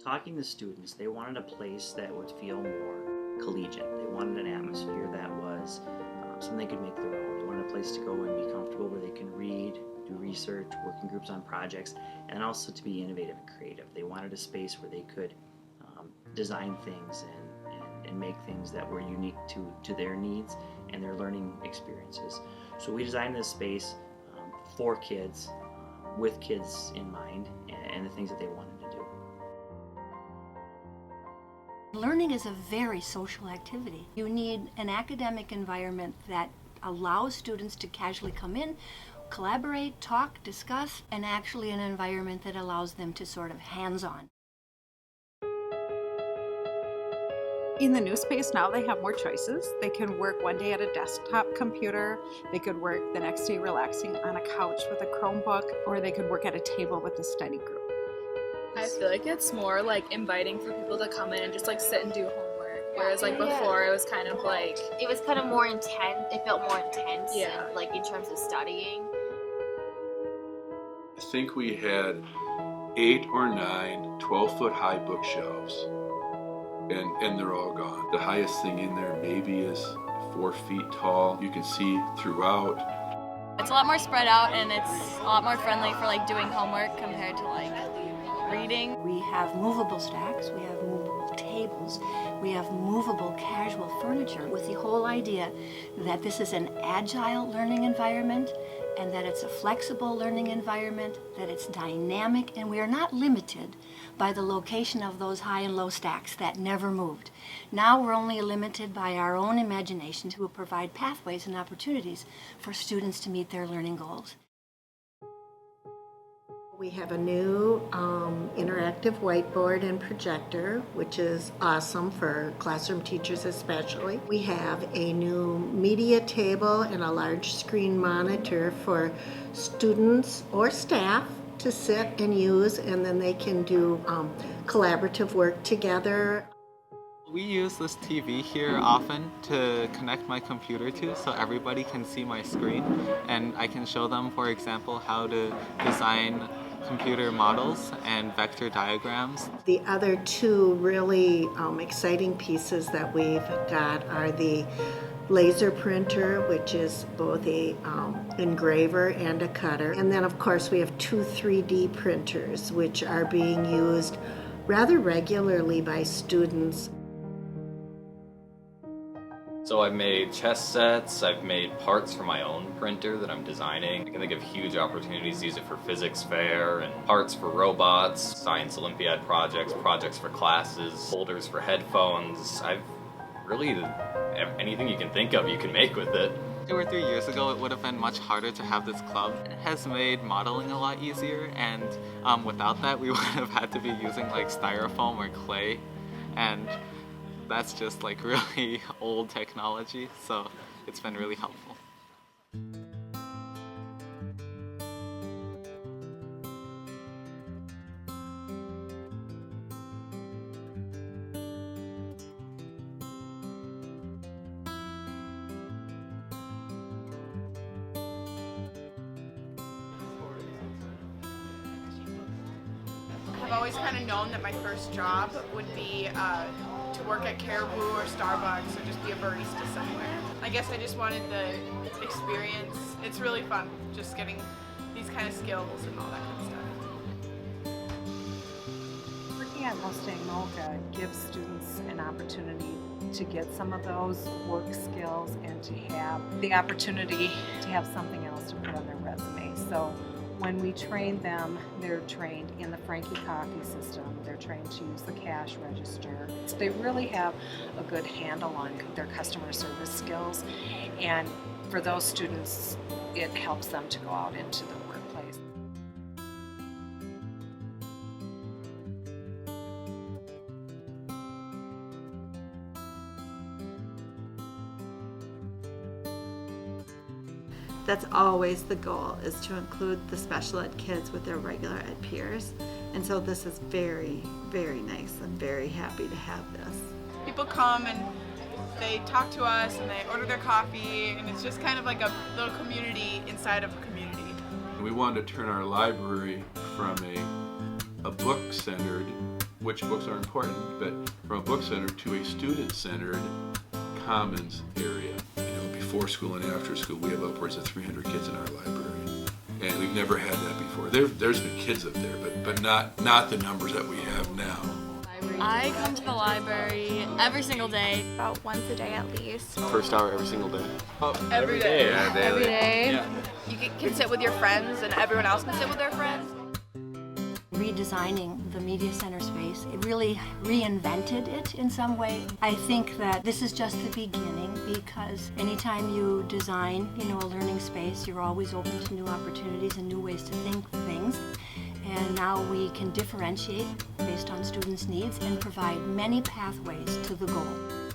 Talking to students, they wanted a place that would feel more collegiate. They wanted an atmosphere that was something they could make their own. They wanted a place to go and be comfortable where they can read, do research, work in groups on projects, and also to be innovative and creative. They wanted a space where they could design things and make things that were unique to their needs and their learning experiences. So we designed this space for kids, with kids in mind, and the things that they wanted to do. Learning is a very social activity. You need an academic environment that allows students to casually come in, collaborate, talk, discuss, and actually an environment that allows them to sort of hands-on. In the new space now, they have more choices. They can work one day at a desktop computer, they could work the next day relaxing on a couch with a Chromebook, or they could work at a table with a study group. I feel like it's more like inviting for people to come in and just like sit and do homework, whereas like before it was kind of like... It was kind of more intense, it felt more intense, Yeah. like in terms of studying. I think we had 8 or 9 12-foot high bookshelves. And they're all gone. The highest thing in there maybe is 4 feet tall. You can see throughout. It's a lot more spread out and it's a lot more friendly for like doing homework compared to like reading. We have movable stacks, we have movable tables, we have movable casual furniture with the whole idea that this is an agile learning environment and that it's a flexible learning environment, that it's dynamic, and we are not limited by the location of those high and low stacks that never moved. Now we're only limited by our own imagination to provide pathways and opportunities for students to meet their learning goals. We have a new interactive whiteboard and projector, which is awesome for classroom teachers especially. We have a new media table and a large screen monitor for students or staff to sit and use, and then they can do collaborative work together. We use this TV here often to connect my computer to so everybody can see my screen, and I can show them, for example, how to design computer models and vector diagrams. The other two really exciting pieces that we've got are the laser printer, which is both a engraver and a cutter. And then of course we have 2 3D printers, which are being used rather regularly by students. So I've made chess sets, I've made parts for my own printer that I'm designing. I can think of huge opportunities to use it for physics fair and parts for robots, science Olympiad projects, projects for classes, holders for headphones. I've really, anything you can think of you can make with it. 2 or 3 years ago, it would have been much harder to have this club. It has made modeling a lot easier, and without that, we would have had to be using like styrofoam or clay, and that's just like really old technology, so it's been really helpful. I've always kind of known that my first job would be to work at Caribou or Starbucks or just be a barista somewhere. I guess I just wanted the experience. It's really fun just getting these kind of skills and all that kind of stuff. Working at Mustang Mocha gives students an opportunity to get some of those work skills and to have the opportunity to have something else to put on their resume. So when we train them, they're trained in the Frankie Coffee system, they're trained to use the cash register. So they really have a good handle on their customer service skills, and for those students, it helps them to go out into the workplace. That's always the goal, is to include the special ed kids with their regular ed peers. And so this is very, very nice. I'm very happy to have this. People come and they talk to us and they order their coffee, and it's just kind of like a little community inside of a community. We wanted to turn our library from a book-centered which books are important, but from a book center to a student-centered commons area. Before school and after school, we have upwards of 300 kids in our library, and we've never had that before. There's been kids up there, but not the numbers that we have now. I come to the library every single day. About once a day at least. First hour every single day. Every day. Yeah, daily. Every day. Yeah. You can sit with your friends and everyone else can sit with their friends. Redesigning the media center space, it really reinvented it in some way. I think that this is just the beginning, because anytime you design, a learning space, you're always open to new opportunities and new ways to think things. And now we can differentiate based on students' needs and provide many pathways to the goal.